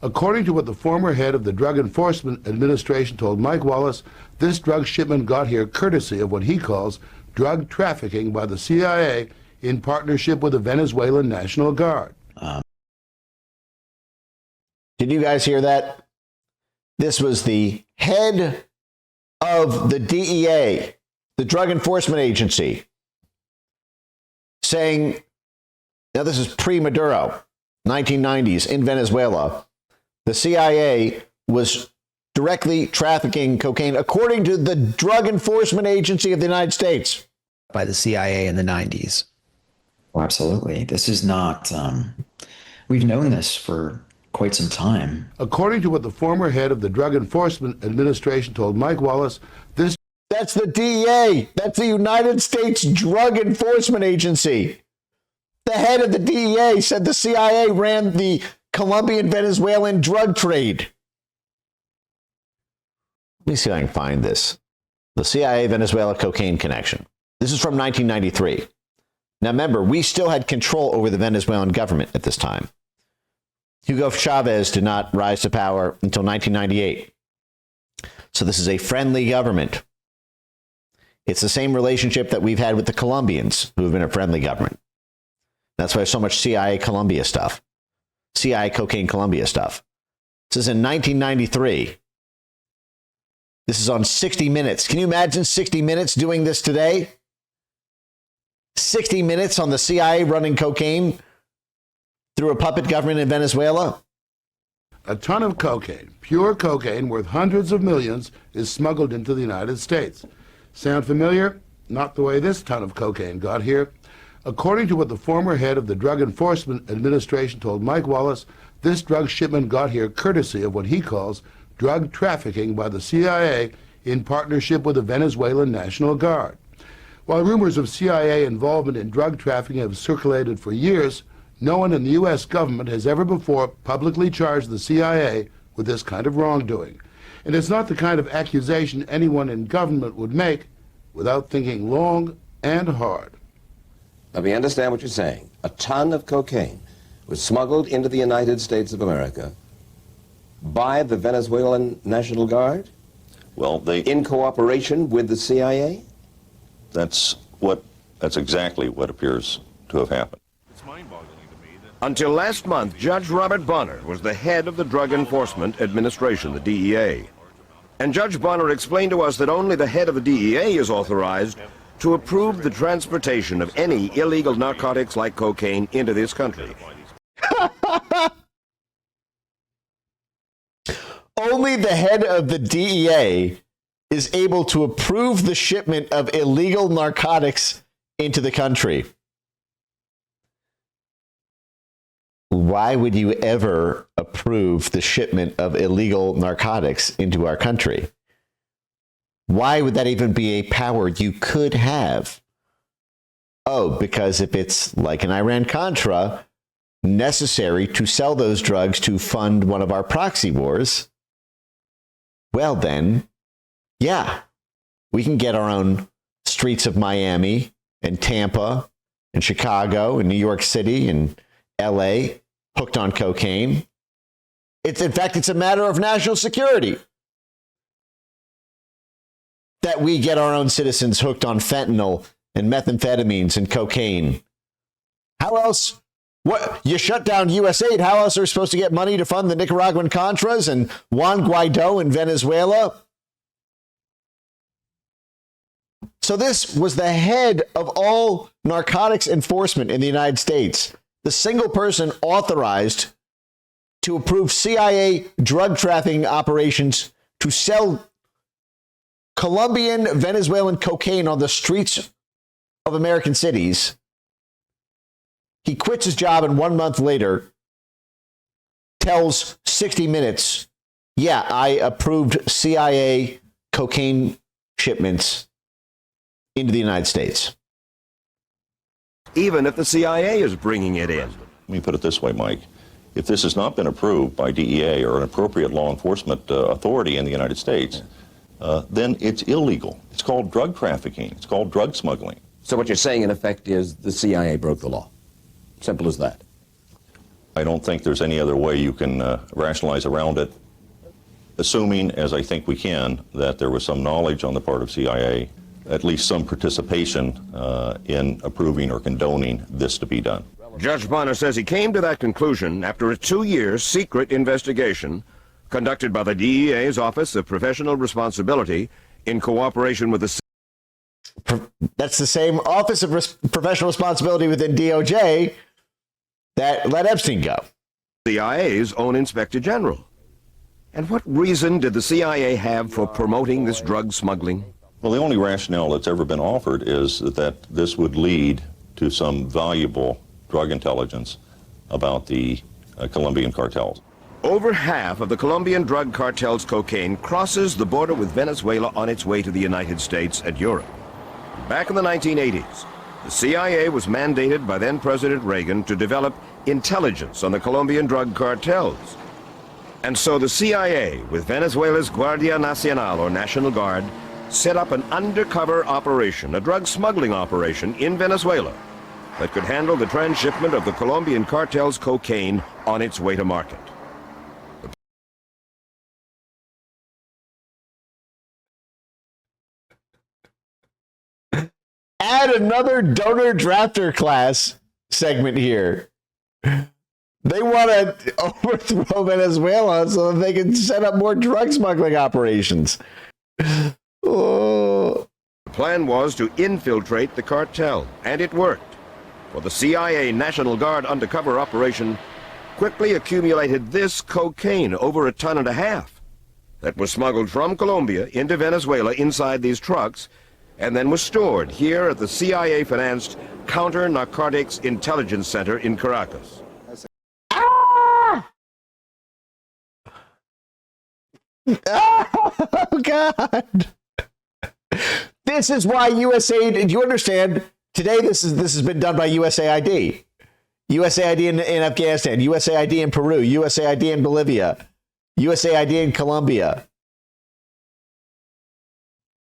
According to what the former head of the Drug Enforcement Administration told Mike Wallace, this drug shipment got here courtesy of what he calls drug trafficking by the CIA in partnership with the Venezuelan National Guard. Did you guys hear that? This was the head of the DEA, the Drug Enforcement Agency, saying, now this is pre-Maduro, 1990s in Venezuela, the CIA was directly trafficking cocaine, according to the Drug Enforcement Agency of the United States. By the CIA in the 90s. Oh, absolutely. This is not, we've known this for quite some time. According to what the former head of the Drug Enforcement Administration told Mike Wallace, That's the DEA. That's the United States Drug Enforcement Agency. The head of the DEA said the CIA ran the Colombian-Venezuelan drug trade. Let me see if I can find this. The CIA-Venezuela cocaine connection. This is from 1993. Now remember, we still had control over the Venezuelan government at this time. Hugo Chavez did not rise to power until 1998. So this is a friendly government. It's the same relationship that we've had with the Colombians, who have been a friendly government. That's why there's so much CIA Colombia stuff. CIA cocaine Colombia stuff. This is in 1993. This is on 60 Minutes. Can you imagine 60 Minutes doing this today? 60 Minutes on the CIA running cocaine through a puppet government in Venezuela? a ton of cocaine, pure cocaine worth hundreds of millions, is smuggled into the United States. Sound familiar? Not the way this ton of cocaine got here. According to what the former head of the Drug Enforcement Administration told Mike Wallace, this drug shipment got here courtesy of what he calls drug trafficking by the CIA in partnership with the Venezuelan National Guard. While rumors of CIA involvement in drug trafficking have circulated for years, no one in the U.S. government has ever before publicly charged the CIA with this kind of wrongdoing. And it's not the kind of accusation anyone in government would make without thinking long and hard. Let me understand what you're saying. A ton of cocaine was smuggled into the United States of America by the Venezuelan National Guard? Well, in cooperation with the CIA? That's exactly what appears to have happened. Until last month, Judge Robert Bonner was the head of the Drug Enforcement Administration, the DEA. And Judge Bonner explained to us that only the head of the DEA is authorized to approve the transportation of any illegal narcotics like cocaine into this country. Only the head of the DEA is able to approve the shipment of illegal narcotics into the country. Why would you ever approve the shipment of illegal narcotics into our country? Why would that even be a power you could have? Oh, because if it's like an Iran-Contra, necessary to sell those drugs to fund one of our proxy wars, well then, yeah, we can get our own streets of Miami and Tampa and Chicago and New York City and LA hooked on cocaine. In fact, it's a matter of national security that we get our own citizens hooked on fentanyl and methamphetamines and cocaine. How else? What, you shut down USAID, how else are we supposed to get money to fund the Nicaraguan Contras and Juan Guaido in Venezuela? So this was the head of all narcotics enforcement in the United States, the single person authorized to approve CIA drug trafficking operations to sell Colombian, Venezuelan cocaine on the streets of American cities. He quits his job and 1 month later tells 60 Minutes, yeah, I approved CIA cocaine shipments into the United States. Even if the CIA is bringing it in. Let me put it this way, Mike. If this has not been approved by DEA or an appropriate law enforcement authority in the United States, then it's illegal. It's called drug trafficking. It's called drug smuggling. So what you're saying, in effect, is the CIA broke the law. Simple as that. I don't think there's any other way you can rationalize around it, assuming, as I think we can, that there was some knowledge on the part of CIA, at least some participation in approving or condoning this to be done. Judge Bonner says he came to that conclusion after a 2-year secret investigation conducted by the DEA's Office of Professional Responsibility in cooperation with the... That's the same Office of Professional Responsibility within DOJ that let Epstein go. CIA's own Inspector General. And what reason did the CIA have for promoting this drug smuggling? Well, the only rationale that's ever been offered is that this would lead to some valuable drug intelligence about the Colombian cartels. Over half of the Colombian drug cartel's cocaine crosses the border with Venezuela on its way to the United States and Europe. Back in the 1980s, the CIA was mandated by then-President Reagan to develop intelligence on the Colombian drug cartels. And so the CIA, with Venezuela's Guardia Nacional, or National Guard, set up an undercover operation, a drug smuggling operation in Venezuela that could handle the transshipment of the Colombian cartel's cocaine on its way to market. Add another donor drafter class segment here. They want to overthrow Venezuela so that they can set up more drug smuggling operations. Oh. The plan was to infiltrate the cartel, and it worked. For the CIA National Guard undercover operation quickly accumulated this cocaine, over 1.5 tons, that was smuggled from Colombia into Venezuela inside these trucks, and then was stored here at the CIA-financed Counter-Narcotics Intelligence Center in Caracas. Oh, God. This is why USAID, do you understand? Today, this has been done by USAID. USAID in Afghanistan, USAID in Peru, USAID in Bolivia, USAID in Colombia.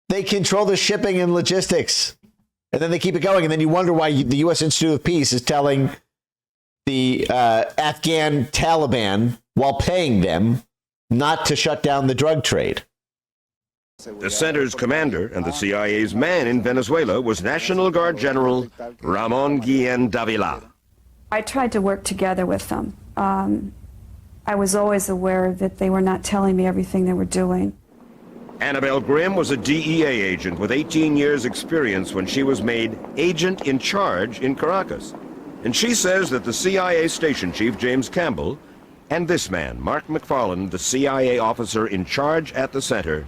They control the shipping and logistics. And then they keep it going. And then you wonder why the U.S. Institute of Peace is telling the Afghan Taliban, while paying them, not to shut down the drug trade. The center's commander and the CIA's man in Venezuela was National Guard General Ramon Guillen Davila. I tried to work together with them. I was always aware that they were not telling me everything they were doing. Annabelle Grimm was a DEA agent with 18 years' experience when she was made agent in charge in Caracas. And she says that the CIA station chief, James Campbell, and this man, Mark McFarland, the CIA officer in charge at the center,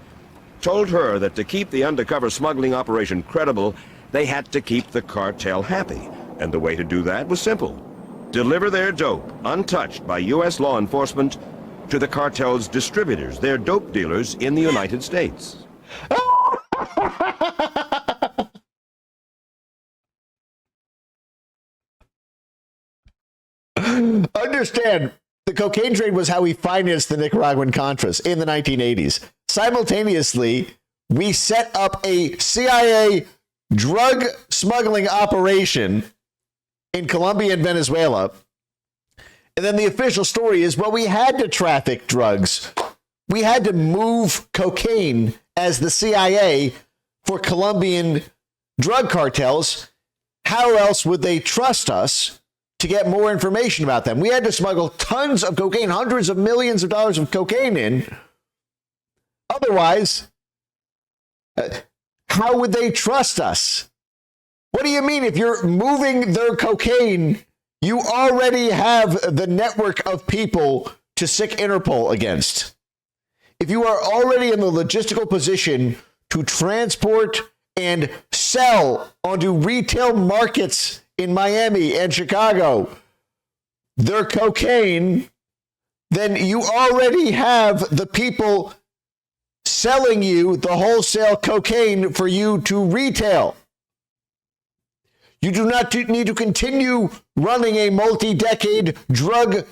told her that to keep the undercover smuggling operation credible, they had to keep the cartel happy. And the way to do that was simple: deliver their dope, untouched by U.S. law enforcement, to the cartel's distributors, their dope dealers in the United States. Understand, the cocaine trade was how we financed the Nicaraguan Contras in the 1980s. Simultaneously, we set up a CIA drug smuggling operation in Colombia and Venezuela. And then the official story is, well, we had to traffic drugs. We had to move cocaine as the CIA for Colombian drug cartels. How else would they trust us to get more information about them? We had to smuggle tons of cocaine, hundreds of millions of dollars of cocaine in. Otherwise, how would they trust us? What do you mean if you're moving their cocaine? You already have the network of people to sic Interpol against. If you are already in the logistical position to transport and sell onto retail markets in Miami and Chicago their cocaine, then you already have the people selling you the wholesale cocaine for you to retail. You do not need to continue running a multi-decade drug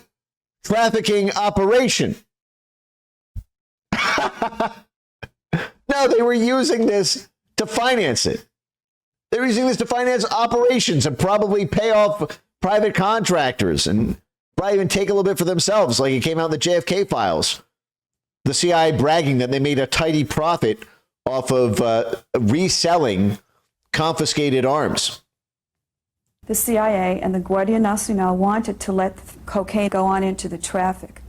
trafficking operation. No, they were using this to finance it. They were using this to finance operations and probably pay off private contractors and probably even take a little bit for themselves, like it came out in the JFK files. The CIA bragging that they made a tidy profit off of reselling confiscated arms. The CIA and the Guardia Nacional wanted to let cocaine go on into the traffic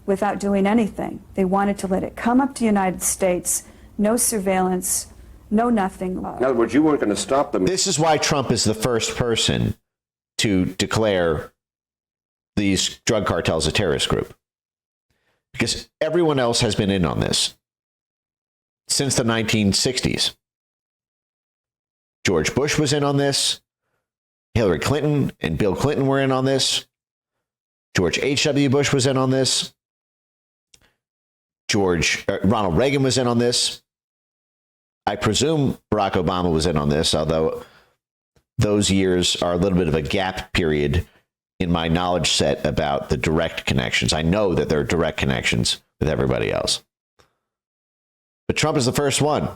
without doing anything. They wanted to let it come up to the United States, no surveillance, no nothing. In other words, you weren't going to stop them. This is why Trump is the first person to declare these drug cartels a terrorist group. Because everyone else has been in on this since the 1960s. George Bush was in on this. Hillary Clinton and Bill Clinton were in on this. George H.W. Bush was in on this. Ronald Reagan was in on this. I presume Barack Obama was in on this, although those years are a little bit of a gap period in my knowledge set about the direct connections. I know that there are direct connections with everybody else. But Trump is the first one.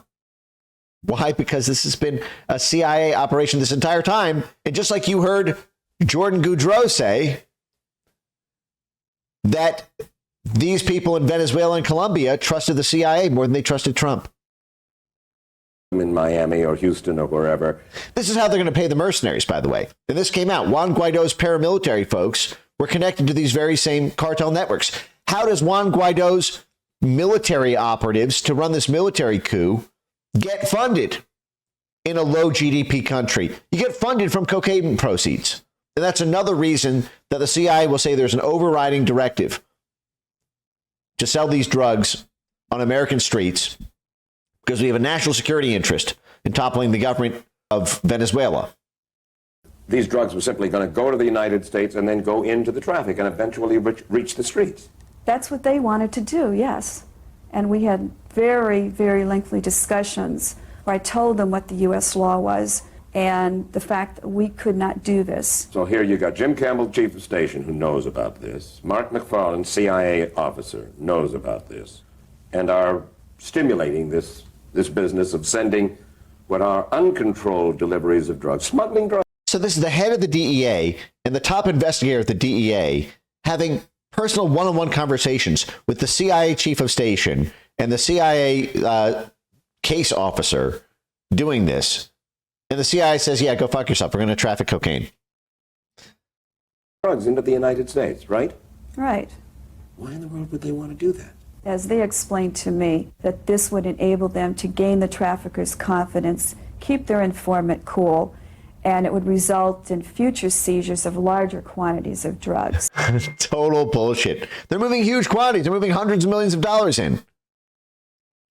Why? Because this has been a CIA operation this entire time. And just like you heard Jordan Goudreau say, that these people in Venezuela and Colombia trusted the CIA more than they trusted Trump. In Miami or Houston or wherever. This is how they're going to pay the mercenaries, by the way. And this came out. Juan Guaido's paramilitary folks were connected to these very same cartel networks. How does Juan Guaido's military operatives to run this military coup get funded in a low GDP country? You get funded from cocaine proceeds. And that's another reason that the CIA will say there's an overriding directive to sell these drugs on American streets because we have a national security interest in toppling the government of Venezuela. These drugs were simply going to go to the United States and then go into the traffic and eventually reach the streets. That's what they wanted to do, yes. And we had very, very lengthy discussions where I told them what the U.S. law was and the fact that we could not do this. So here you got Jim Campbell, chief of station, who knows about this. Mark McFarland, CIA officer, knows about this, and are stimulating this business of sending what are uncontrolled deliveries of drugs, smuggling drugs. So this is the head of the DEA and the top investigator at the DEA having personal one-on-one conversations with the CIA chief of station and the CIA case officer doing this. And the CIA says, yeah, go fuck yourself. We're going to traffic cocaine. Drugs into the United States, right? Right. Why in the world would they want to do that? As they explained to me, that this would enable them to gain the traffickers' confidence, keep their informant cool, and it would result in future seizures of larger quantities of drugs. Total bullshit. They're moving huge quantities. They're moving hundreds of millions of dollars in.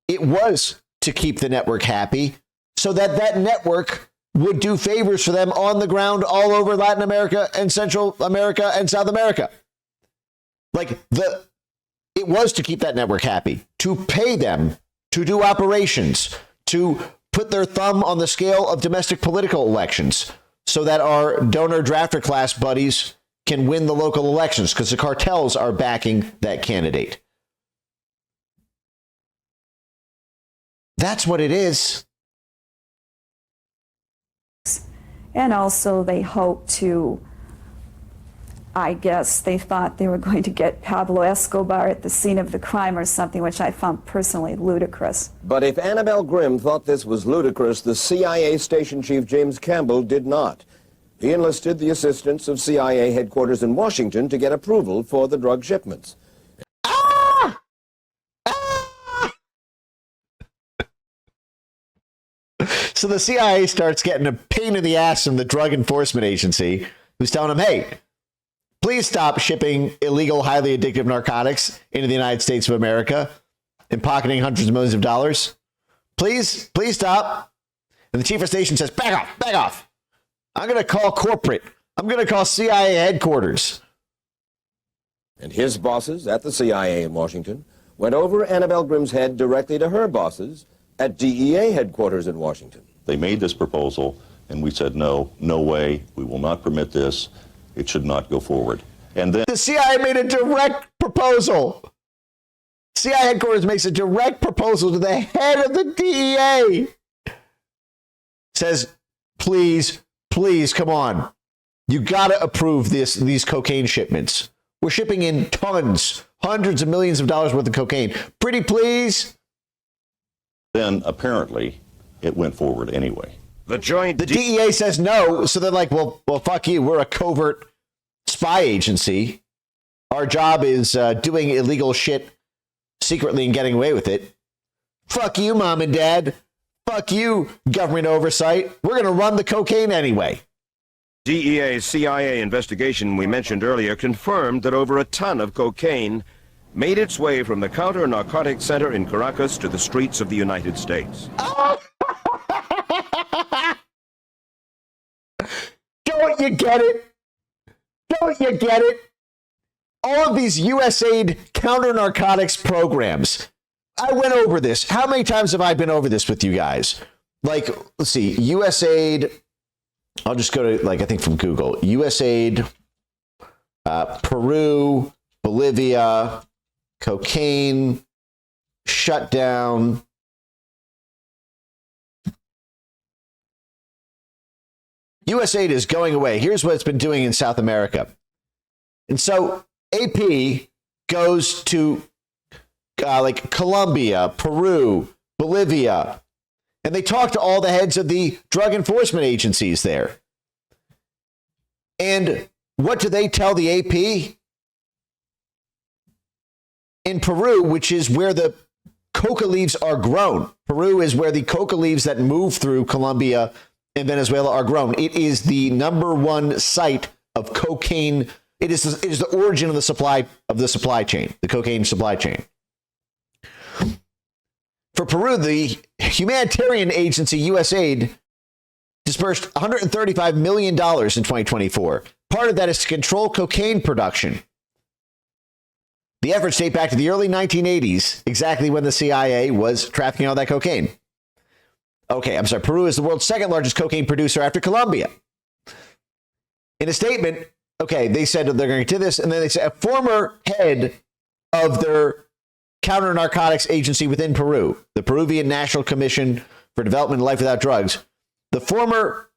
It was to keep the network happy so that that network would do favors for them on the ground all over Latin America and Central America and South America. It was to keep that network happy, to pay them to do operations, to put their thumb on the scale of domestic political elections so that our donor drafter class buddies can win the local elections because the cartels are backing that candidate. That's what it is. And also they hope to, I guess, they thought they were going to get Pablo Escobar at the scene of the crime or something, which I found personally ludicrous. But if Annabelle Grimm thought this was ludicrous, the CIA station chief James Campbell did not. He enlisted the assistance of CIA headquarters in Washington to get approval for the drug shipments. So the CIA starts getting a pain in the ass from the Drug Enforcement Agency, who's telling them, hey, please stop shipping illegal, highly addictive narcotics into the United States of America and pocketing hundreds of millions of dollars. Please stop. And the chief of station says, back off. I'm going to call corporate. I'm going to call CIA headquarters. And his bosses at the CIA in Washington went over Annabelle Grimm's head directly to her bosses at DEA headquarters in Washington. They made this proposal, and we said, no way, we will not permit this. It should not go forward. And then the CIA made a direct proposal. CIA headquarters makes a direct proposal to the head of the DEA. Says, please, come on. You got to approve these cocaine shipments. We're shipping in tons, hundreds of millions of dollars worth of cocaine. Pretty please. Then apparently it went forward anyway. The DEA says no, so they're like, well, fuck you. We're a covert spy agency. Our job is doing illegal shit secretly and getting away with it. Fuck you, mom and dad. Fuck you, government oversight. We're going to run the cocaine anyway. DEA's CIA investigation we mentioned earlier confirmed that over a ton of cocaine made its way from the counter-narcotics center in Caracas to the streets of the United States. Don't you get it? Don't you get it? All of these USAID counter-narcotics programs. I went over this. How many times have I been over this with you guys? Like, let's see, USAID. I'll just go to, like, I think from Google. USAID, Peru, Bolivia, cocaine, shutdown. USAID is going away. Here's what it's been doing in South America. And so AP goes to like Colombia, Peru, Bolivia, and they talk to all the heads of the drug enforcement agencies there. And what do they tell the AP? In Peru, which is where the coca leaves are grown. Peru is where the coca leaves that move through Colombia and Venezuela are grown. It is the number one site of cocaine. It is the origin of the supply chain, the cocaine supply chain. For Peru, the humanitarian agency USAID dispersed $135 million in 2024. Part of that is to control cocaine production. The efforts date back to the early 1980s, exactly when the CIA was trafficking all that cocaine. Okay, I'm sorry. Peru is the world's second largest cocaine producer after Colombia. In a statement, okay, they said they're going to do this, and then they said a former head of their counter-narcotics agency within Peru, the Peruvian National Commission for Development and Life Without Drugs, the former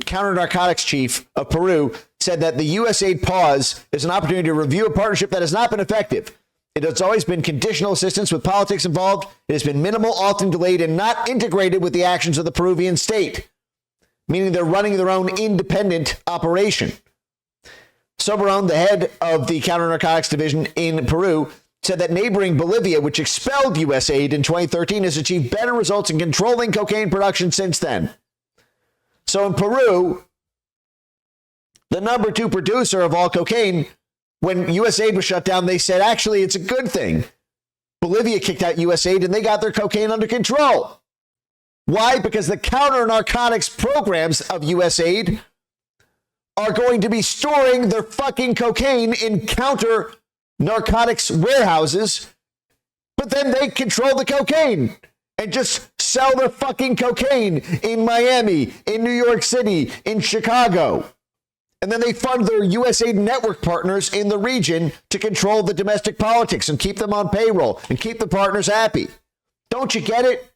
counter-narcotics chief of Peru said that the USAID pause is an opportunity to review a partnership that has not been effective. It has always been conditional assistance with politics involved. It has been minimal, often delayed, and not integrated with the actions of the Peruvian state, meaning they're running their own independent operation. Soberon, the head of the counter-narcotics division in Peru, said that neighboring Bolivia, which expelled USAID in 2013, has achieved better results in controlling cocaine production since then. So in Peru, the number 2 producer of all cocaine, when USAID was shut down, they said, actually, it's a good thing. Bolivia kicked out USAID and they got their cocaine under control. Why? Because the counter-narcotics programs of USAID are going to be storing their fucking cocaine in counter-narcotics warehouses, but then they control the cocaine and just sell their fucking cocaine in Miami, in New York City, in Chicago. And then they fund their USAID network partners in the region to control the domestic politics and keep them on payroll and keep the partners happy. Don't you get it?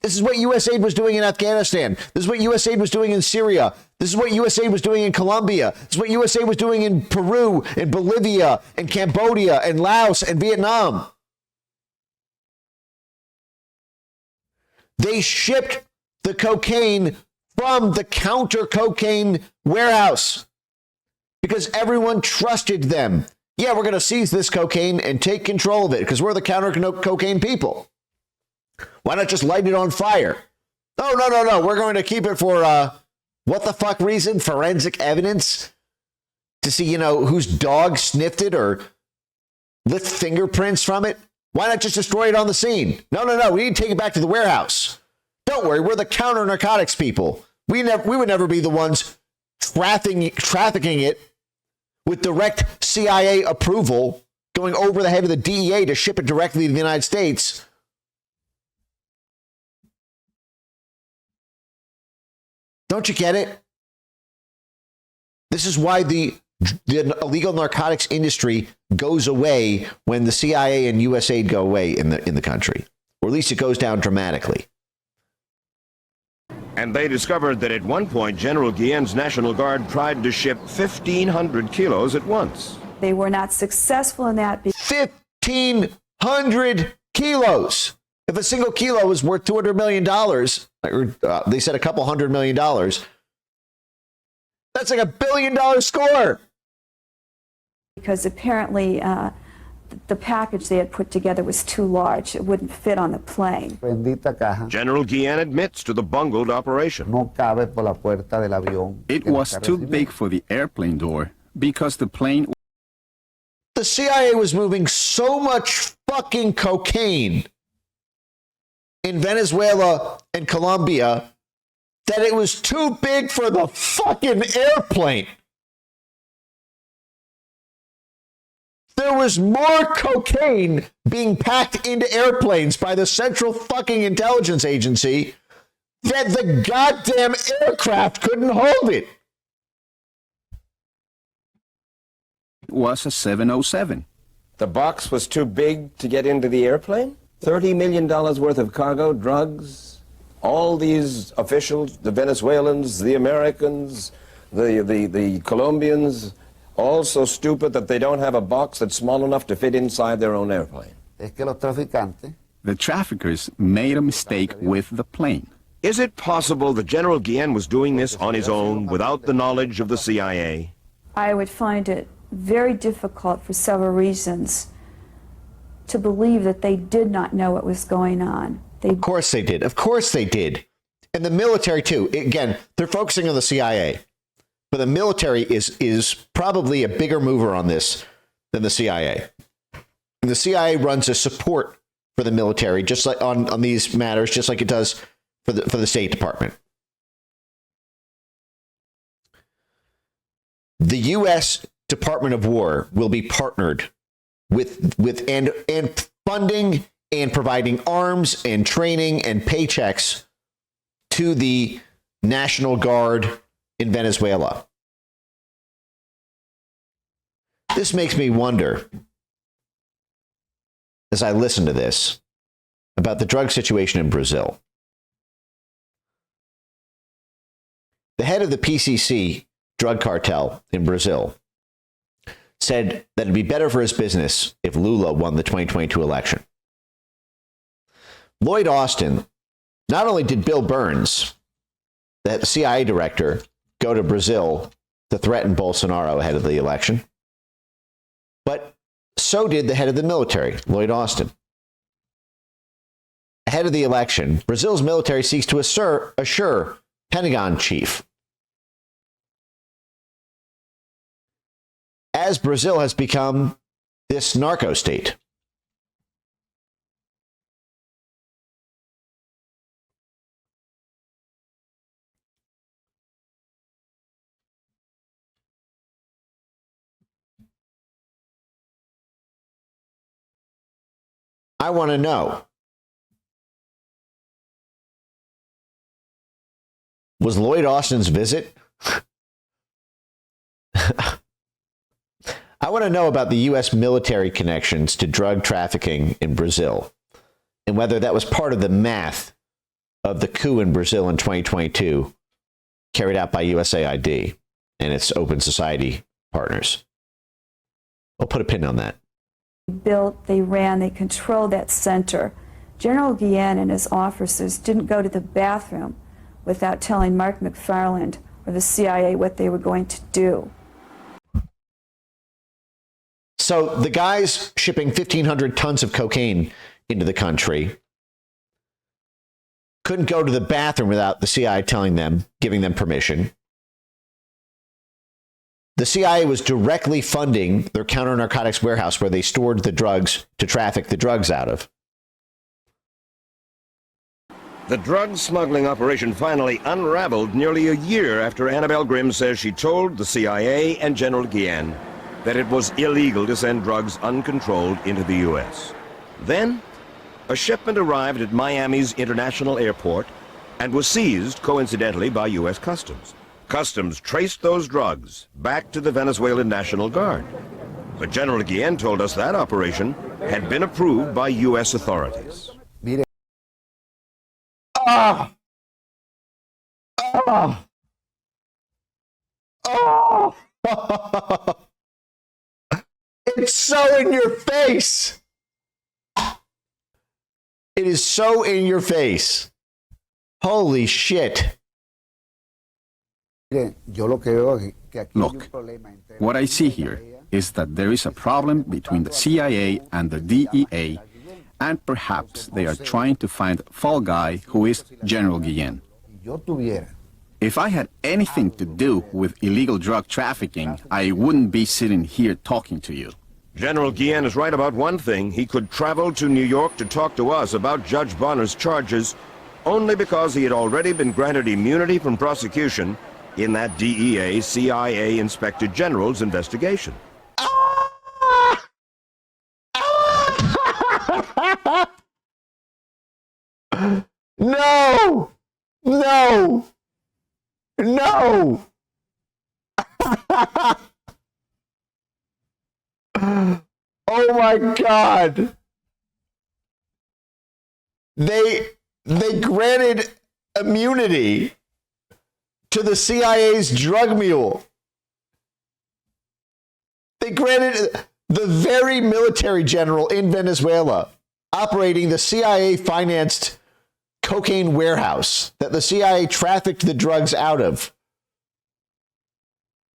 This is what USAID was doing in Afghanistan. This is what USAID was doing in Syria. This is what USAID was doing in Colombia. This is what USAID was doing in Peru, and Bolivia, and Cambodia, and Laos, and Vietnam. They shipped the cocaine from the counter cocaine warehouse because everyone trusted them. Yeah, we're going to seize this cocaine and take control of it because we're the counter cocaine people. Why not just light it on fire? Oh, no. We're going to keep it for what the fuck reason? Forensic evidence to see, whose dog sniffed it or lift fingerprints from it. Why not just destroy it on the scene? No. We need to take it back to the warehouse. Don't worry, we're the counter-narcotics people. We would never be the ones trafficking it with direct CIA approval, going over the head of the DEA to ship it directly to the United States. Don't you get it? This is why the illegal narcotics industry goes away when the CIA and USAID go away in the country, or at least it goes down dramatically. And they discovered that at one point, General Guillen's National Guard tried to ship 1,500 kilos at once. They were not successful in that. 1,500 kilos. If a single kilo is worth $200 million, or they said a couple $100 million, that's like $1 billion score. Because apparently the package they had put together was too large. It wouldn't fit on the plane. General Guillen admits to the bungled operation. It was too big for the airplane door because the plane... The CIA was moving so much fucking cocaine in Venezuela and Colombia that it was too big for the fucking airplane. There was more cocaine being packed into airplanes by the Central fucking Intelligence Agency that the goddamn aircraft couldn't hold it. It was a 707. The box was too big to get into the airplane? $30 million worth of cargo, drugs, all these officials, the Venezuelans, the Americans, the Colombians, all so stupid that they don't have a box that's small enough to fit inside their own airplane. The traffickers made a mistake with the plane. Is it possible that General Guillen was doing this on his own without the knowledge of the CIA? I would find it very difficult for several reasons to believe that they did not know what was going on. Of course they did. Of course they did. And the military, too. Again, they're focusing on the CIA. But the military is probably a bigger mover on this than the CIA. And the CIA runs a support for the military, just like on these matters, just like it does for the State Department. The U.S. Department of War will be partnered with and funding and providing arms and training and paychecks to the National Guard in Venezuela. This makes me wonder, as I listen to this, about the drug situation in Brazil. The head of the PCC drug cartel in Brazil said that it'd be better for his business if Lula won the 2022 election. Lloyd Austin, not only did Bill Burns, the CIA director, go to Brazil to threaten Bolsonaro ahead of the election, but so did the head of the military, Lloyd Austin. Ahead of the election, Brazil's military seeks to assure Pentagon chief, as Brazil has become this narco state. I want to know, was Lloyd Austin's visit? I want to know about the U.S. military connections to drug trafficking in Brazil and whether that was part of the math of the coup in Brazil in 2022 carried out by USAID and its open society partners. I'll put a pin on that. Built, they ran, they controlled that center. General Guillen and his officers didn't go to the bathroom without telling Mark McFarland or the CIA what they were going to do. So the guys shipping 1,500 tons of cocaine into the country couldn't go to the bathroom without the CIA telling them, giving them permission. The CIA was directly funding their counter-narcotics warehouse where they stored the drugs to traffic the drugs out of. The drug smuggling operation finally unraveled nearly a year after Annabelle Grimm says she told the CIA and General Guillen that it was illegal to send drugs uncontrolled into the U.S. Then, a shipment arrived at Miami's International Airport and was seized, coincidentally, by U.S. Customs. Customs traced those drugs back to the Venezuelan National Guard. But General Guillen told us that operation had been approved by U.S. authorities. Oh! Oh! It's so in your face. It is so in your face. Holy shit. Look, what I see here is that there is a problem between the CIA and the DEA, and perhaps they are trying to find a fall guy who is General Guillen. If I had anything to do with illegal drug trafficking, I wouldn't be sitting here talking to you. General Guillen is right about one thing. He could travel to New York to talk to us about Judge Bonner's charges only because he had already been granted immunity from prosecution in that DEA CIA Inspector General's investigation. No! No! No! Oh my God! They granted immunity to the CIA's drug mule. They granted the very military general in Venezuela operating the CIA-financed cocaine warehouse that the CIA trafficked the drugs out of.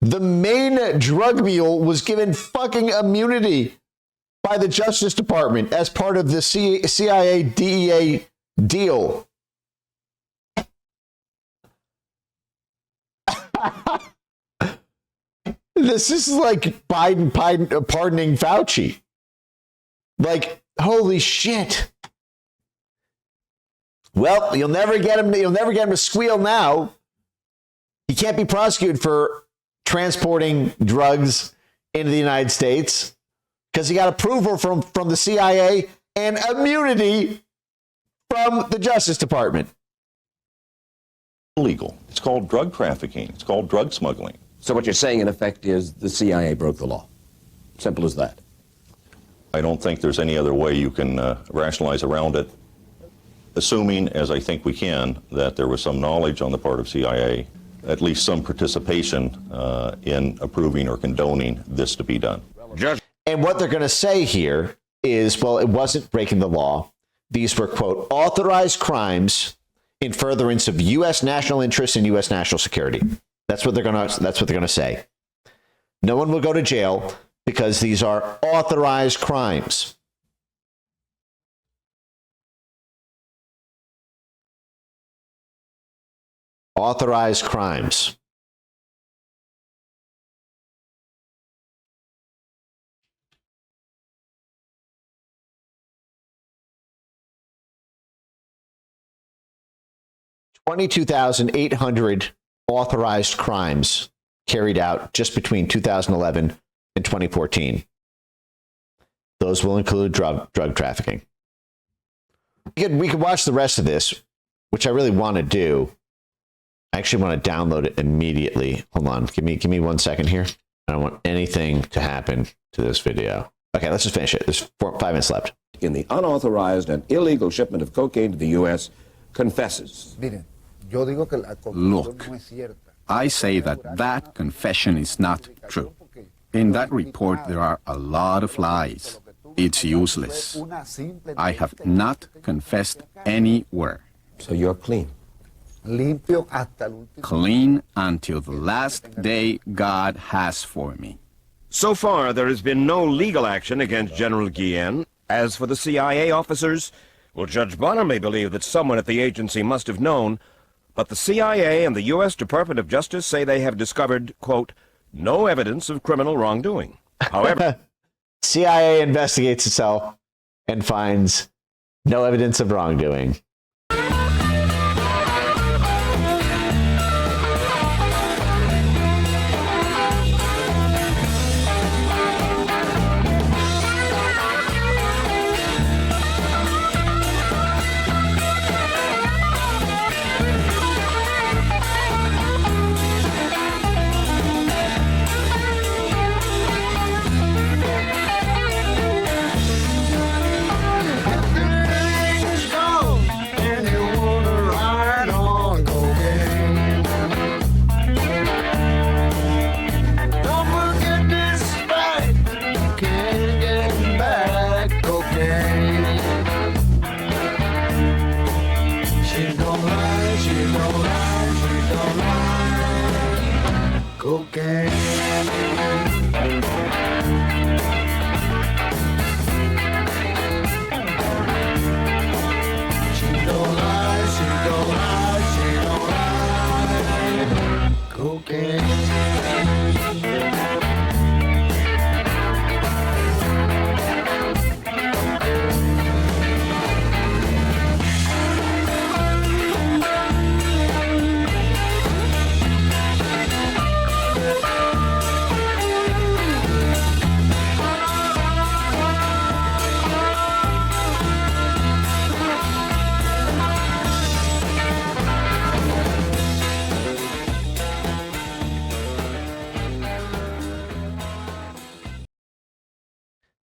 The main drug mule was given fucking immunity by the Justice Department as part of the CIA DEA deal. This is like Biden pardoning Fauci. Like, holy shit. Well, you'll never get him to squeal now. He can't be prosecuted for transporting drugs into the United States because he got approval from the CIA and immunity from the Justice Department. Illegal. It's called drug trafficking. It's called drug smuggling. So what you're saying, in effect, is the CIA broke the law. Simple as that. I don't think there's any other way you can rationalize around it, assuming, as I think we can, that there was some knowledge on the part of CIA, at least some participation in approving or condoning this to be done. And what they're going to say here is, well, it wasn't breaking the law. These were, quote, authorized crimes in furtherance of U.S. national interests and U.S. national security. That's what they're going to say. No one will go to jail because these are authorized crimes. Authorized crimes. $22,800 authorized crimes carried out just between 2011 and 2014. Those will include drug trafficking. We could watch the rest of this, which I really want to do. I actually want to download it immediately. Hold on. Give me 1 second here. I don't want anything to happen to this video. Okay, let's just finish it. There's 5 minutes left. In the unauthorized and illegal shipment of cocaine to the U.S., confesses. Look, I say that confession is not true. In that report, there are a lot of lies. It's useless. I have not confessed anywhere. So you're clean. Clean until the last day God has for me. So far, there has been no legal action against General Guillen. As for the CIA officers, well, Judge Bonner may believe that someone at the agency must have known, but the CIA and the U.S. Department of Justice say they have discovered, quote, no evidence of criminal wrongdoing. However, CIA investigates itself and finds no evidence of wrongdoing.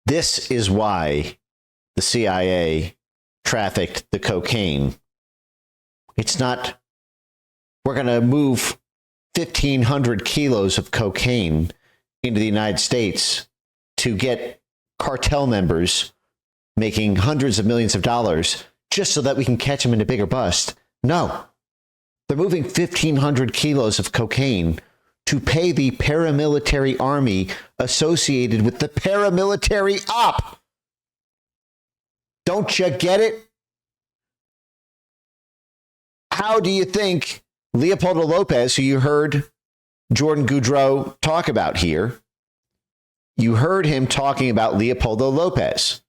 This is why the CIA trafficked the cocaine. It's not, we're going to move 1,500 kilos of cocaine into the United States to get cartel members making hundreds of millions of dollars just so that we can catch them in a bigger bust. No, they're moving 1,500 kilos of cocaine to pay the paramilitary army associated with the paramilitary op. Don't you get it? How do you think Leopoldo Lopez, who you heard Jordan Goudreau talk about here, you heard him talking about Leopoldo Lopez.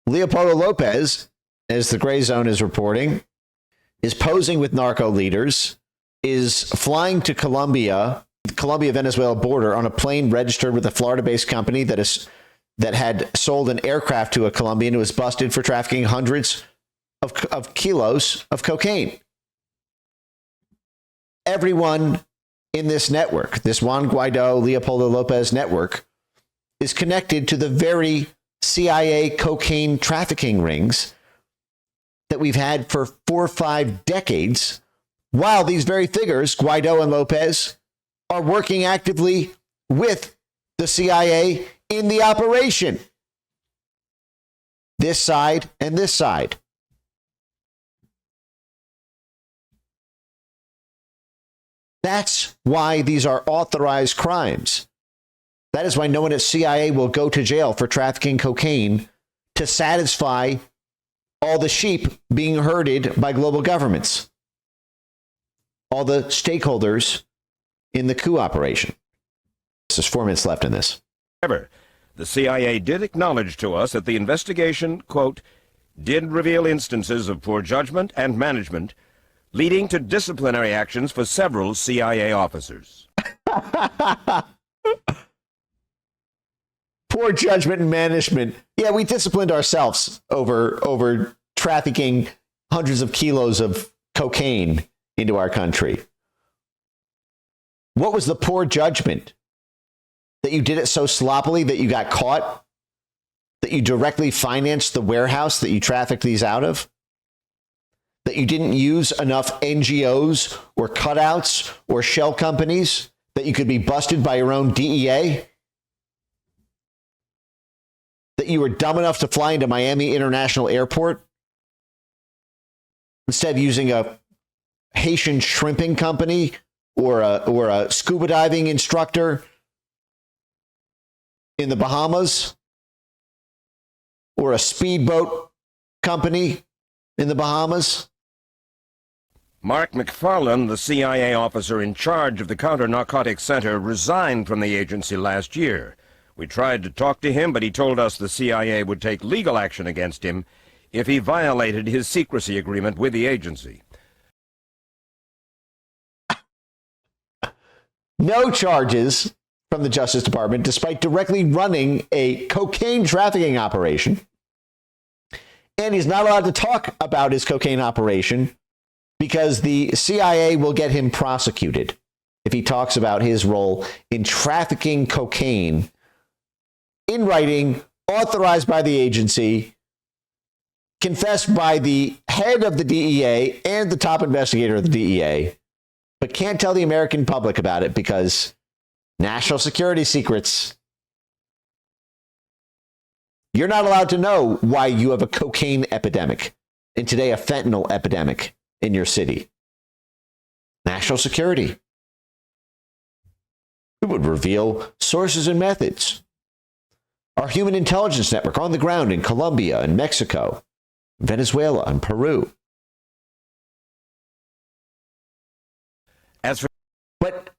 Leopoldo Lopez, as the Gray Zone is reporting, is posing with narco leaders, is flying to Colombia-Venezuela border on a plane registered with a Florida-based company that had sold an aircraft to a Colombian who was busted for trafficking hundreds of kilos of cocaine. Everyone in this network, this Juan Guaido, Leopoldo Lopez network, is connected to the very CIA cocaine trafficking rings that we've had for 4 or 5 decades, while these very figures, Guaido and Lopez, are working actively with the CIA in the operation. This side and this side. That's why these are authorized crimes. That is why no one at CIA will go to jail for trafficking cocaine to satisfy all the sheep being herded by global governments, all the stakeholders in the coup operation. There's 4 minutes left in this. However, the CIA did acknowledge to us that the investigation, quote, did reveal instances of poor judgment and management leading to disciplinary actions for several CIA officers. Poor judgment and management. Yeah, we disciplined ourselves over trafficking hundreds of kilos of cocaine into our country. What was the poor judgment? That you did it so sloppily that you got caught? That you directly financed the warehouse that you trafficked these out of? That you didn't use enough NGOs or cutouts or shell companies that you could be busted by your own DEA? That you were dumb enough to fly into Miami International Airport instead of using a Haitian shrimping company or a scuba diving instructor in the Bahamas or a speedboat company in the Bahamas? Mark McFarland, the CIA officer in charge of the Counter-Narcotics Center, resigned from the agency last year. We tried to talk to him, but he told us the CIA would take legal action against him if he violated his secrecy agreement with the agency. No charges from the Justice Department, despite directly running a cocaine trafficking operation. And he's not allowed to talk about his cocaine operation because the CIA will get him prosecuted if he talks about his role in trafficking cocaine in writing, authorized by the agency, confessed by the head of the DEA and the top investigator of the DEA, but can't tell the American public about it because national security secrets. You're not allowed to know why you have a cocaine epidemic and today a fentanyl epidemic in your city. National security. It would reveal sources and methods. Our human intelligence network on the ground in Colombia and Mexico, Venezuela and Peru. But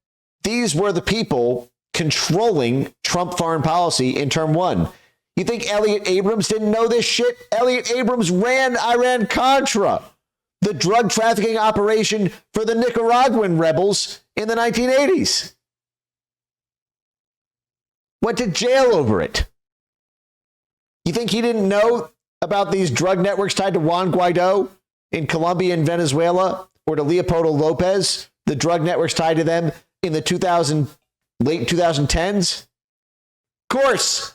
these were the people controlling Trump foreign policy in term one. You think Elliot Abrams didn't know this shit? Elliot Abrams ran Iran-Contra, the drug trafficking operation for the Nicaraguan rebels in the 1980s. Went to jail over it. You think he didn't know about these drug networks tied to Juan Guaido in Colombia and Venezuela, or to Leopoldo Lopez, the drug networks tied to them in the late 2010s? Of course.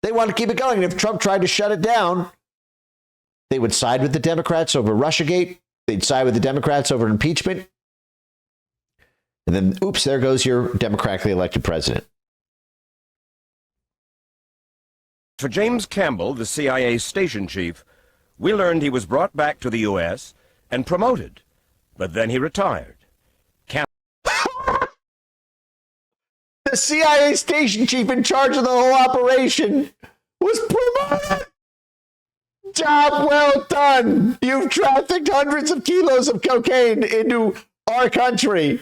They want to keep it going. And if Trump tried to shut it down, they would side with the Democrats over Russiagate. They'd side with the Democrats over impeachment. And then, oops, there goes your democratically elected president. For James Campbell, the CIA station chief, we learned he was brought back to the U.S. and promoted, but then he retired. The CIA station chief in charge of the whole operation was promoted. Job well done. You've trafficked hundreds of kilos of cocaine into our country,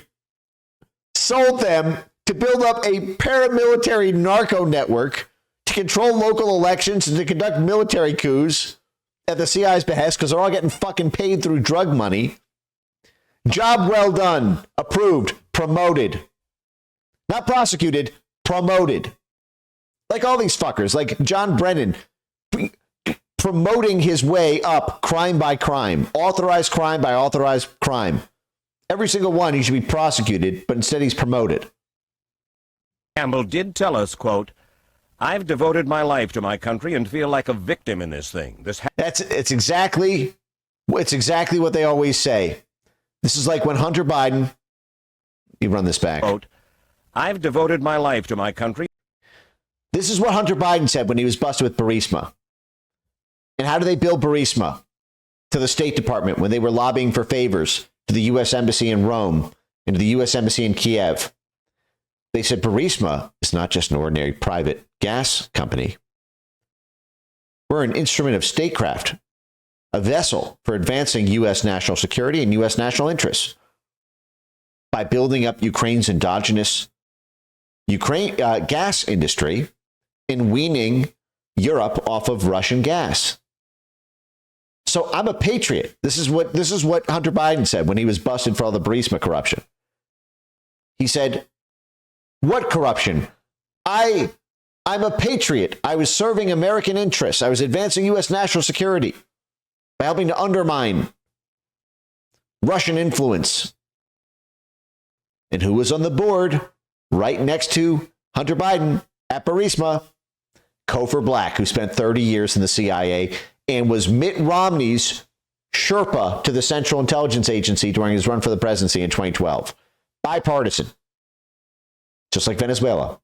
sold them to build up a paramilitary narco network to control local elections and to conduct military coups at the CIA's behest because they're all getting fucking paid through drug money. Job well done. Approved. Promoted. Not prosecuted, promoted. Like all these fuckers, like John Brennan, promoting his way up crime by crime, authorized crime by authorized crime. Every single one, he should be prosecuted, but instead he's promoted. Campbell did tell us, quote, "I've devoted my life to my country and feel like a victim in this thing." It's exactly what they always say. This is like when Hunter Biden, you run this back. Quote, "I've devoted my life to my country." This is what Hunter Biden said when he was busted with Burisma. And how do they bill Burisma? To the State Department when they were lobbying for favors to the U.S. Embassy in Rome and to the U.S. Embassy in Kiev. They said Burisma is not just an ordinary private gas company. We're an instrument of statecraft, a vessel for advancing U.S. national security and U.S. national interests by building up Ukraine's endogenous gas industry and weaning Europe off of Russian gas. So I'm a patriot. This is what Hunter Biden said when he was busted for all the Burisma corruption. He said, "What corruption? I'm a patriot. I was serving American interests. I was advancing U.S. national security by helping to undermine Russian influence." And who was on the board right next to Hunter Biden at Burisma? Cofer Black, who spent 30 years in the CIA and was Mitt Romney's Sherpa to the Central Intelligence Agency during his run for the presidency in 2012. Bipartisan. Just like Venezuela.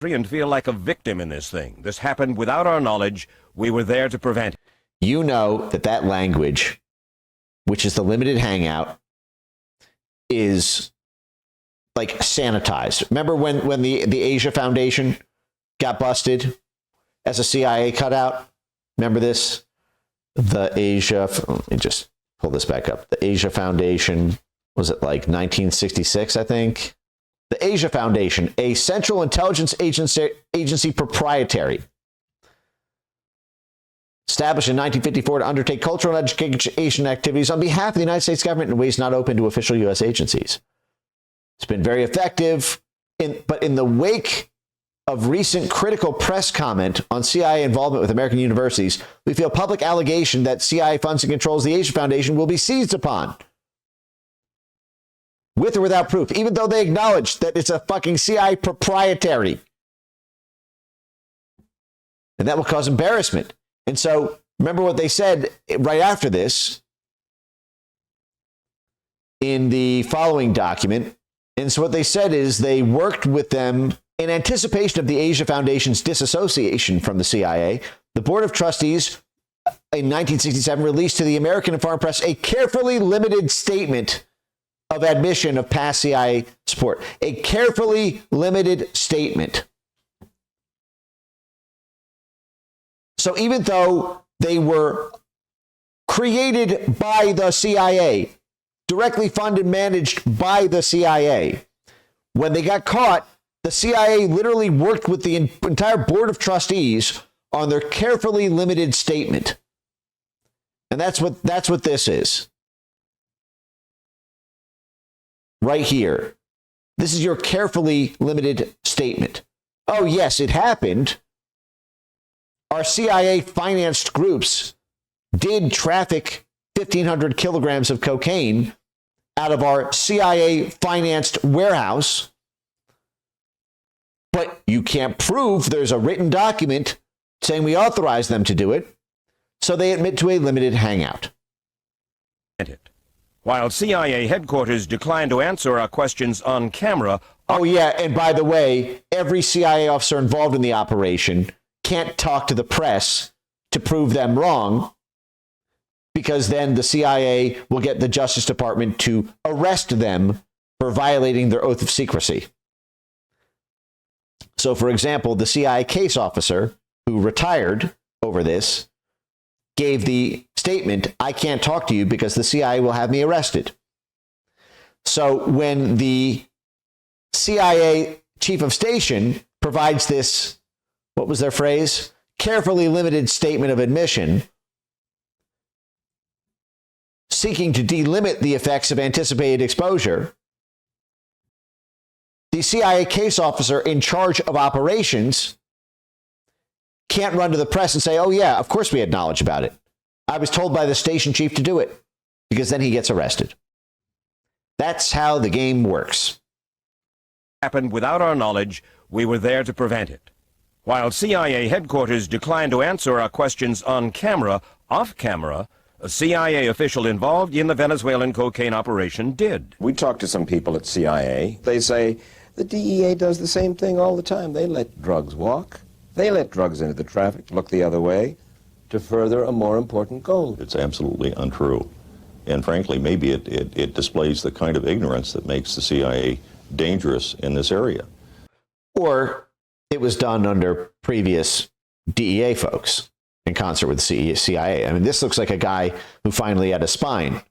And feel like a victim in this thing. This happened without our knowledge. We were there to prevent it. You know that language, which is the limited hangout, is like sanitized. Remember when the Asia Foundation got busted as a CIA cutout? Remember this? Let me just pull this back up. The Asia Foundation, was it like 1966, I think? The Asia Foundation, a Central Intelligence Agency proprietary, established in 1954 to undertake cultural and education activities on behalf of the United States government in ways not open to official U.S. agencies. It's been very effective, but in the wake of recent critical press comment on CIA involvement with American universities, we feel public allegation that CIA funds and controls the Asia Foundation will be seized upon, with or without proof, even though they acknowledge that it's a fucking CIA proprietary. And that will cause embarrassment. And so, remember what they said right after this in the following document. And so what they said is they worked with them in anticipation of the Asia Foundation's disassociation from the CIA. The Board of Trustees in 1967 released to the American and foreign press a carefully limited statement of admission of past CIA support. A carefully limited statement. So even though they were created by the CIA, directly funded, managed by the CIA, when they got caught, the CIA literally worked with the entire board of trustees on their carefully limited statement. And that's what this is. Right here. This is your carefully limited statement. Oh, yes, it happened. Our CIA financed groups did traffic 1,500 kilograms of cocaine out of our CIA financed warehouse. But you can't prove there's a written document saying we authorized them to do it. So they admit to a limited hangout. While CIA headquarters declined to answer our questions on camera. Oh, yeah. And by the way, every CIA officer involved in the operation can't talk to the press to prove them wrong, because then the CIA will get the Justice Department to arrest them for violating their oath of secrecy. So, for example, the CIA case officer who retired over this gave the statement, I can't talk to you because the CIA will have me arrested. So when the CIA chief of station provides this, what was their phrase? Carefully limited statement of admission, seeking to delimit the effects of anticipated exposure, the CIA case officer in charge of operations can't run to the press and say, oh, yeah, of course we had knowledge about it. I was told by the station chief to do it, because then he gets arrested. That's how the game works. Happened without our knowledge. We were there to prevent it. While CIA headquarters declined to answer our questions on camera, off camera, a CIA official involved in the Venezuelan cocaine operation did. We talked to some people at CIA. They say the DEA does the same thing all the time. They let drugs walk. They let drugs into the traffic, look the other way, to further a more important goal. It's absolutely untrue. And frankly, maybe it displays the kind of ignorance that makes the CIA dangerous in this area. Or it was done under previous DEA folks in concert with the CIA. I mean, this looks like a guy who finally had a spine.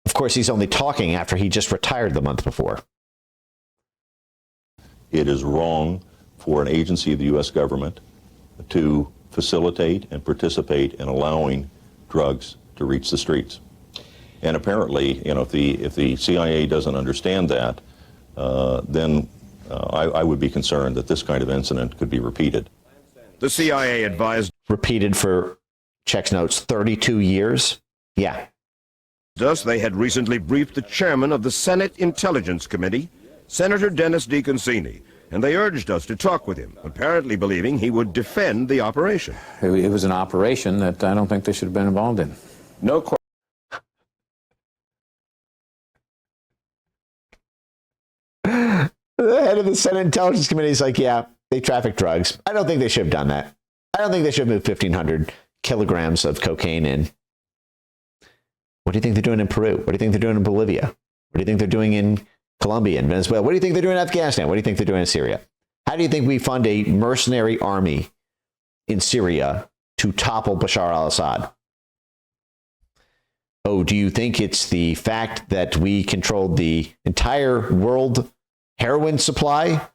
Of course, he's only talking after he just retired the month before. It is wrong for an agency of the U.S. government to facilitate and participate in allowing drugs to reach the streets. And apparently, you know, if the CIA doesn't understand that, then I would be concerned that this kind of incident could be repeated. The CIA advised Repeated for, checks notes, 32 years? Yeah. us they had recently briefed the chairman of the Senate Intelligence Committee, Senator Dennis DeConcini, and they urged us to talk with him, apparently believing he would defend the operation. It was an operation that I don't think they should have been involved in. No question. The head of the Senate Intelligence Committee is like, yeah, they traffic drugs. I don't think they should have done that. I don't think they should have moved 1,500 kilograms of cocaine in. What do you think they're doing in Peru? What do you think they're doing in Bolivia? What do you think they're doing in Colombia and Venezuela? What do you think they're doing in Afghanistan? What do you think they're doing in Syria? How do you think we fund a mercenary army in Syria to topple Bashar al-Assad? Oh, do you think it's the fact that we controlled the entire world heroin supply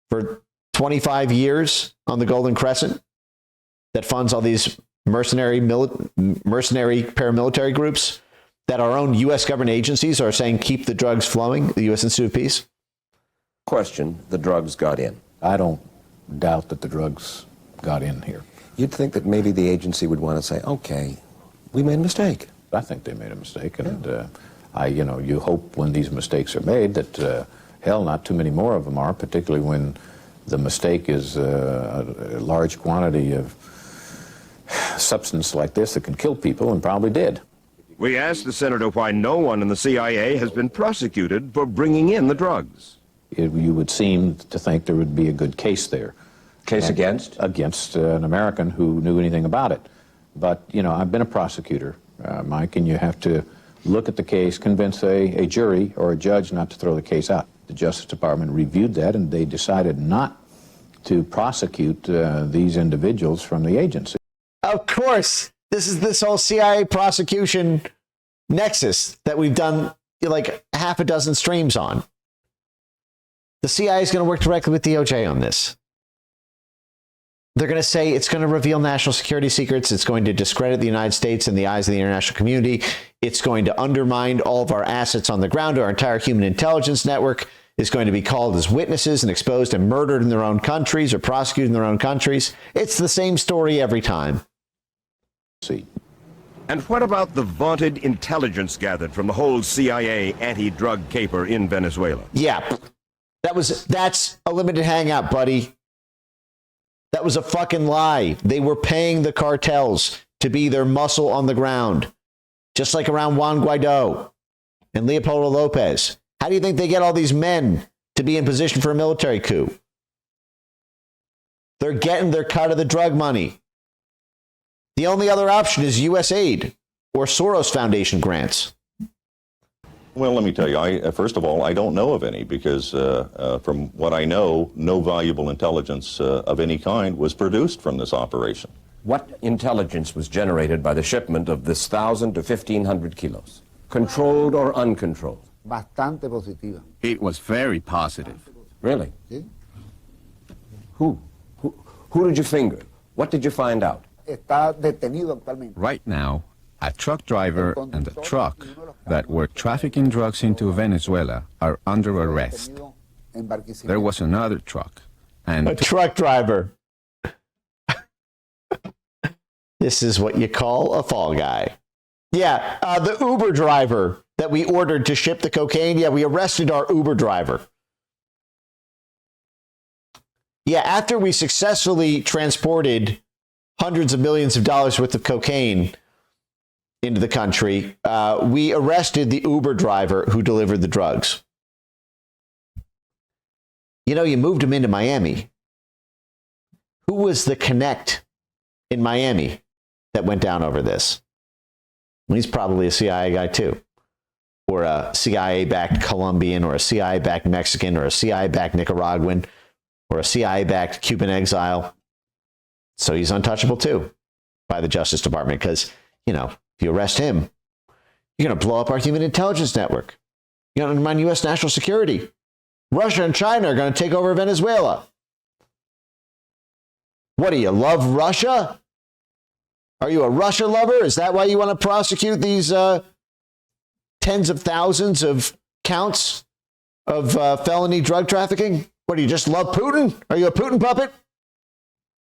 for 25 years on the Golden Crescent that funds all these mercenary paramilitary groups that our own U.S. government agencies are saying keep the drugs flowing, the U.S. Institute of Peace? Question, the drugs got in. I don't doubt that the drugs got in here. You'd think that maybe the agency would want to say, okay, we made a mistake. I think they made a mistake, and you hope when these mistakes are made that, hell, not too many more of them are, particularly when the mistake is a large quantity of substance like this that can kill people, and probably did. We asked the senator why no one in the CIA has been prosecuted for bringing in the drugs. You would seem to think there would be a good case there. Case against? Against an American who knew anything about it. But, I've been a prosecutor, Mike, and you have to look at the case, convince a jury or a judge not to throw the case out. The Justice Department reviewed that, and they decided not to prosecute these individuals from the agency. Of course, this is this whole CIA prosecution nexus that we've done like half a dozen streams on. The CIA is going to work directly with DOJ on this. They're going to say it's going to reveal national security secrets. It's going to discredit the United States in the eyes of the international community. It's going to undermine all of our assets on the ground. Our entire human intelligence network is going to be called as witnesses and exposed and murdered in their own countries or prosecuted in their own countries. It's the same story every time. See. And what about the vaunted intelligence gathered from the whole CIA anti-drug caper in Venezuela? Yeah, that's a limited hangout, buddy. That was a fucking lie. They were paying the cartels to be their muscle on the ground, just like around Juan Guaido and Leopoldo Lopez. How do you think they get all these men to be in position for a military coup? They're getting their cut of the drug money. The only other option is U.S. aid or Soros Foundation grants. Well, let me tell you, first of all, I don't know of any because from what I know, no valuable intelligence of any kind was produced from this operation. What intelligence was generated by the shipment of this 1,000 to 1,500 kilos? Controlled or uncontrolled? Bastante positiva. It was very positive. Really? ¿Sí? Who did you finger? What did you find out? Está detenido actualmente. Right now, a truck driver and a truck that were trafficking drugs into Venezuela are under arrest. There was another truck. And a truck driver. This is what you call a fall guy. Yeah, the Uber driver that we ordered to ship the cocaine. Yeah, we arrested our Uber driver. Yeah, after we successfully transported hundreds of millions of dollars worth of cocaine into the country, we arrested the Uber driver who delivered the drugs. You know, you moved him into Miami. Who was the connect in Miami that went down over this? Well, he's probably a CIA guy too, or a CIA-backed Colombian, or a CIA-backed Mexican, or a CIA-backed Nicaraguan, or a CIA-backed Cuban exile. So he's untouchable too by the Justice Department because, you know, if you arrest him, you're going to blow up our human intelligence network. You're going to undermine U.S. national security. Russia and China are going to take over Venezuela. What do you love, Russia? Are you a Russia lover? Is that why you want to prosecute these tens of thousands of counts of felony drug trafficking? What, do you just love Putin? Are you a Putin puppet?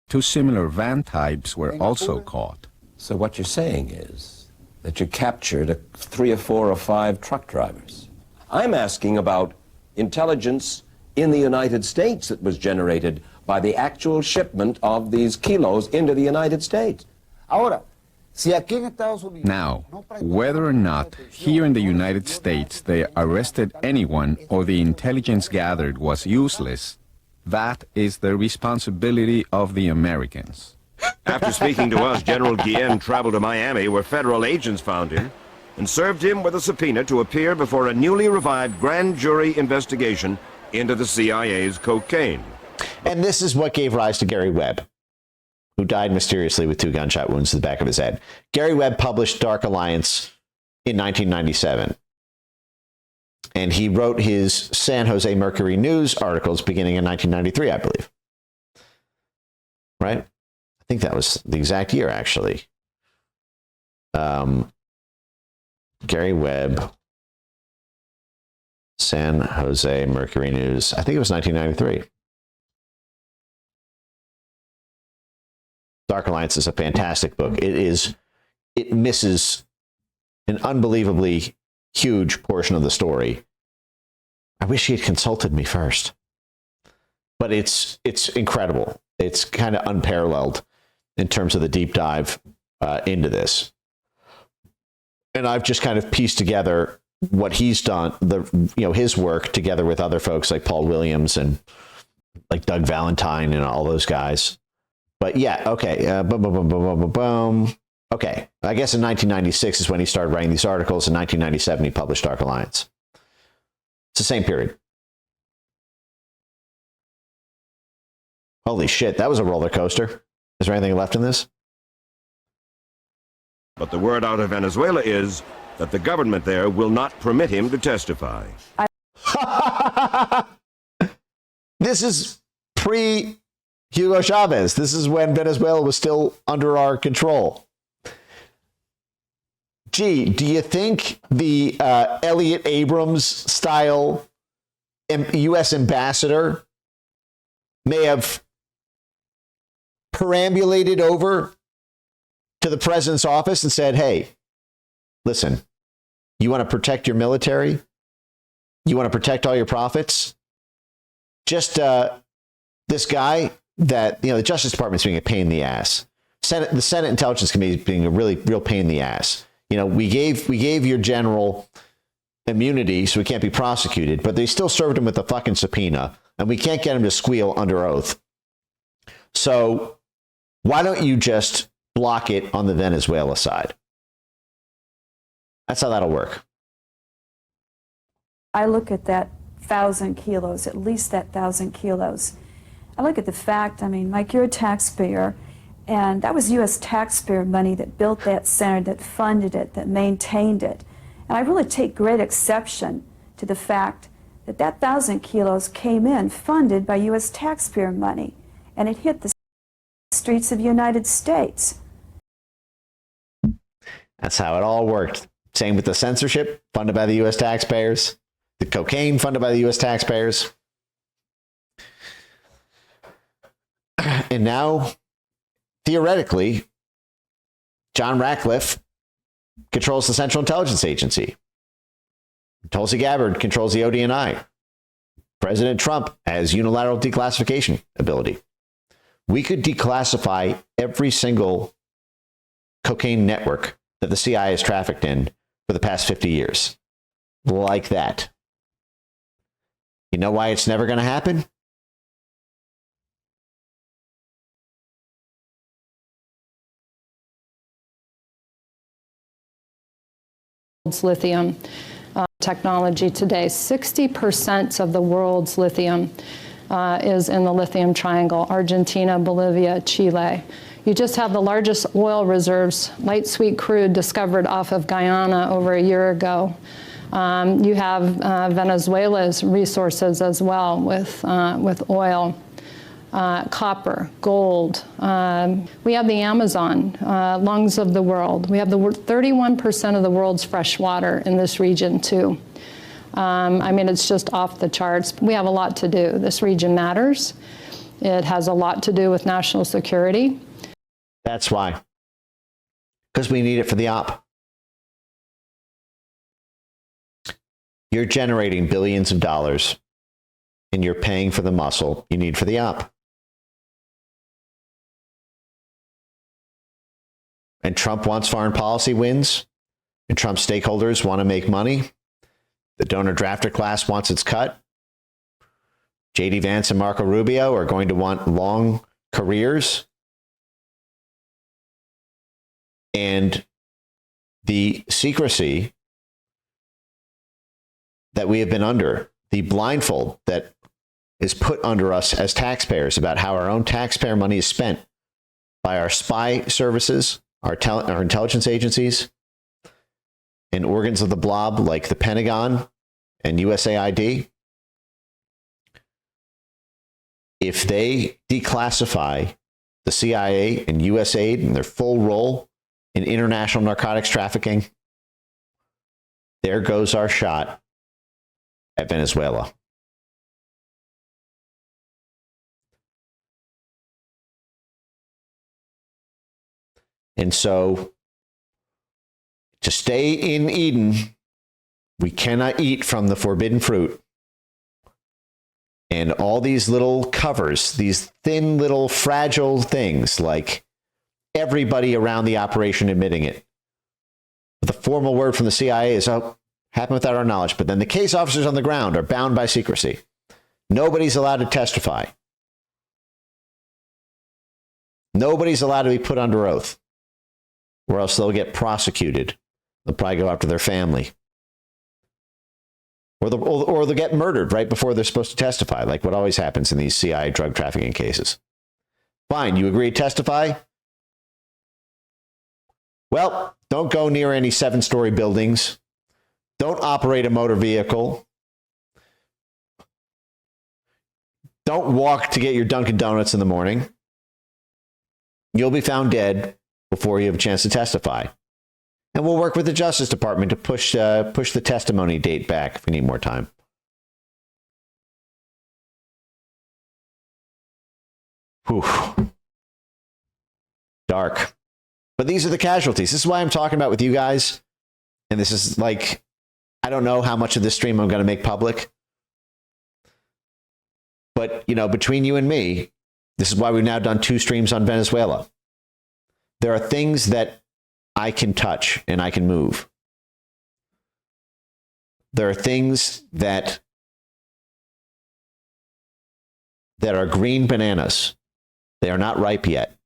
two similar van types were also caught. So what you're saying is that you captured 3 or 4 or 5 truck drivers. I'm asking about intelligence in the United States that was generated by the actual shipment of these kilos into the United States. Now, whether or not here in the United States they arrested anyone or the intelligence gathered was useless, that is the responsibility of the Americans. After speaking to us, General Guillen traveled to Miami where federal agents found him and served him with a subpoena to appear before a newly revived grand jury investigation into the CIA's cocaine. And this is what gave rise to Gary Webb, who died mysteriously with 2 gunshot wounds to the back of his head. Gary Webb published Dark Alliance in 1997. And he wrote his San Jose Mercury News articles beginning in 1993, I believe. Right? I think that was the exact year, actually. Gary Webb, San Jose Mercury News. I think it was 1993. Dark Alliance is a fantastic book. It misses an unbelievably huge portion of the story. I wish he had consulted me first. But it's incredible. It's kind of unparalleled in terms of the deep dive into this. And I've just kind of pieced together what he's done, his work together with other folks like Paul Williams and like Doug Valentine and all those guys. But yeah, okay. Boom. Okay, I guess in 1996 is when he started writing these articles. In 1997, he published Dark Alliance. It's the same period. Holy shit, that was a roller coaster. Is there anything left in this? But the word out of Venezuela is that the government there will not permit him to testify. This is pre-Hugo Chavez. This is when Venezuela was still under our control. Gee, do you think the Elliot Abrams style U.S. ambassador may have perambulated over to the president's office and said, hey, listen, you want to protect your military? You want to protect all your profits? Just this guy that, the Justice Department's being a pain in the ass. The Senate Intelligence Committee is being a real pain in the ass. We gave your general immunity so we can't be prosecuted, but they still served him with a fucking subpoena, and we can't get him to squeal under oath. So why don't you just block it on the Venezuela side? That's how that'll work. I look at that 1,000 kilos, at least that 1,000 kilos. I look at the fact, Mike, you're a taxpayer, and that was U.S. taxpayer money that built that center, that funded it, that maintained it. And I really take great exception to the fact that that 1,000 kilos came in funded by U.S. taxpayer money, and it hit the streets of the United States. That's how it all worked. Same with the censorship, funded by the U.S. taxpayers. The cocaine, funded by the U.S. taxpayers. And now, theoretically, John Ratcliffe controls the Central Intelligence Agency. Tulsi Gabbard controls the ODNI. President Trump has unilateral declassification ability. We could declassify every single cocaine network that the CIA has trafficked in for the past 50 years. Like that. You know why it's never going to happen? Lithium technology today. 60% of the world's lithium is in the lithium triangle: Argentina, Bolivia, Chile. You just have the largest oil reserves, light sweet crude, discovered off of Guyana over a year ago. You have Venezuela's resources as well with oil, copper, gold. We have the Amazon, lungs of the world. We have the 31% of the world's fresh water in this region too. It's just off the charts. We have a lot to do. This region matters. It has a lot to do with national security. That's why. Because we need it for the op. You're generating billions of dollars, and you're paying for the muscle you need for the op. And Trump wants foreign policy wins, and Trump stakeholders want to make money. The donor drafter class wants its cut. J.D. Vance and Marco Rubio are going to want long careers. And the secrecy that we have been under, the blindfold that is put under us as taxpayers about how our own taxpayer money is spent by our spy services, our intelligence agencies, and organs of the blob like the Pentagon and USAID. If they declassify the CIA and USAID in their full role in international narcotics trafficking, there goes our shot at Venezuela. And so, to stay in Eden, we cannot eat from the forbidden fruit. And all these little covers, these thin little fragile things, like everybody around the operation admitting it. The formal word from the CIA is, oh, happened without our knowledge. But then the case officers on the ground are bound by secrecy. Nobody's allowed to testify. Nobody's allowed to be put under oath. or else they'll get prosecuted. They'll probably go after their family. Or they'll get murdered right before they're supposed to testify, like what always happens in these CIA drug trafficking cases. Fine, you agree to testify? Well, don't go near any 7-story buildings. Don't operate a motor vehicle. Don't walk to get your Dunkin' Donuts in the morning. You'll be found dead before you have a chance to testify. And we'll work with the Justice Department to push the testimony date back if we need more time. Whew. Dark. But these are the casualties. This is why I'm talking about with you guys. And this is like, I don't know how much of this stream I'm going to make public. But, you know, between you and me, this is why we've now done 2 streams on Venezuela. There are things that I can touch and I can move. There are things that are green bananas. They are not ripe yet.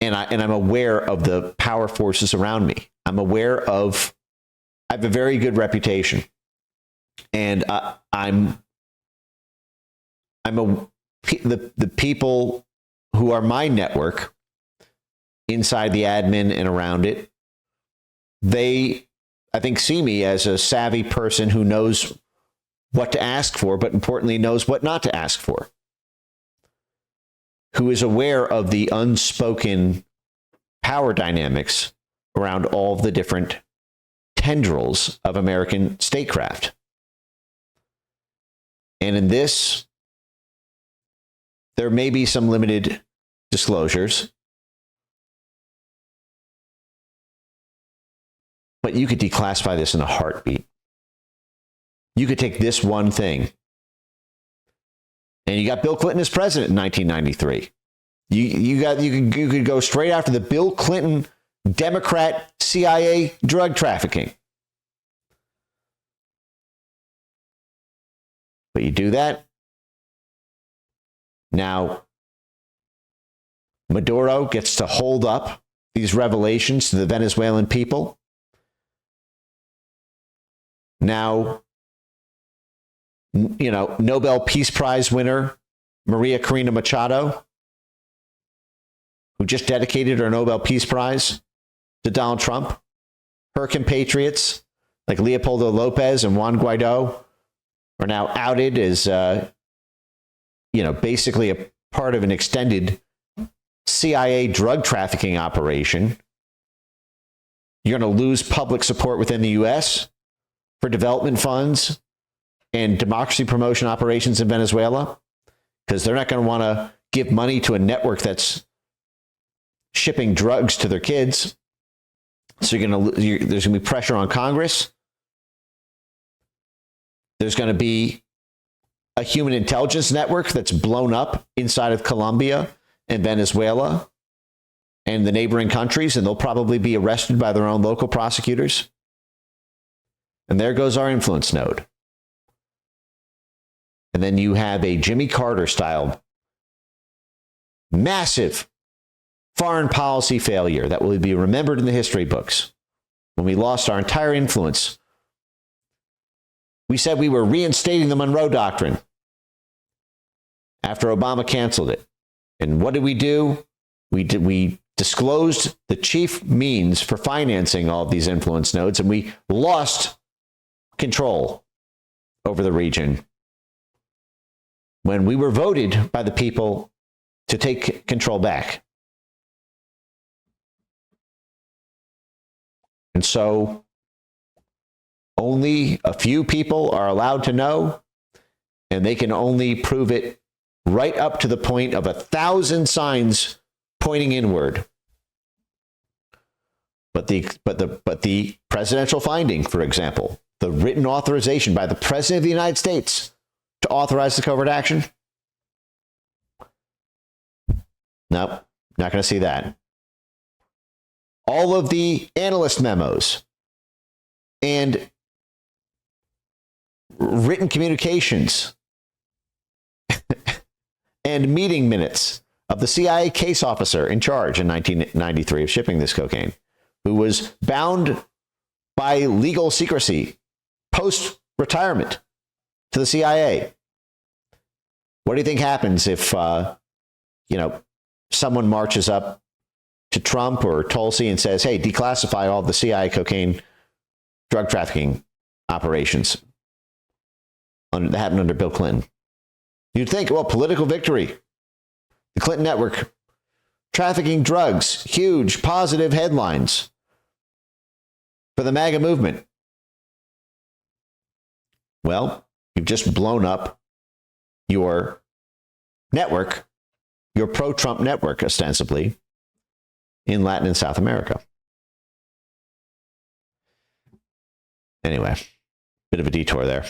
And I'm aware of the power forces around me. I have a very good reputation. And the people who are my network inside the admin and around it, they, I think, see me as a savvy person who knows what to ask for, but importantly knows what not to ask for, who is aware of the unspoken power dynamics around all of the different tendrils of American statecraft. And in this, there may be some limited disclosures, but you could declassify this in a heartbeat. You could take this one thing, and you got Bill Clinton as president in 1993. You could go straight after the Bill Clinton Democrat CIA drug trafficking. But you do that. Now, Maduro gets to hold up these revelations to the Venezuelan people. Now, you know, Nobel Peace Prize winner Maria Corina Machado, who just dedicated her Nobel Peace Prize to Donald Trump, her compatriots like Leopoldo Lopez and Juan Guaido are now outed as, basically a part of an extended CIA drug trafficking operation. You're going to lose public support within the U.S. for development funds and democracy promotion operations in Venezuela, because they're not going to want to give money to a network that's shipping drugs to their kids. So there's going to be pressure on Congress. There's going to be a human intelligence network that's blown up inside of Colombia and Venezuela and the neighboring countries, and they'll probably be arrested by their own local prosecutors. And there goes our influence node. And then you have a Jimmy Carter style massive foreign policy failure that will be remembered in the history books. When we lost our entire influence, we said we were reinstating the Monroe Doctrine after Obama canceled it. And what did we do? We disclosed the chief means for financing all of these influence nodes, and we lost control over the region when we were voted by the people to take control back. And so only a few people are allowed to know, and they can only prove it right up to the point of 1,000 signs pointing inward. But the presidential finding, for example, the written authorization by the President of the United States to authorize the covert action? Nope, not going to see that. All of the analyst memos and written communications and meeting minutes of the CIA case officer in charge in 1993 of shipping this cocaine, who was bound by legal secrecy post-retirement to the CIA. What do you think happens if, someone marches up to Trump or Tulsi and says, hey, declassify all the CIA cocaine drug trafficking operations? That happened under Bill Clinton. You'd think, well, political victory. The Clinton network trafficking drugs, huge positive headlines for the MAGA movement. Well, you've just blown up your network, your pro-Trump network, ostensibly, in Latin and South America. Anyway, bit of a detour there.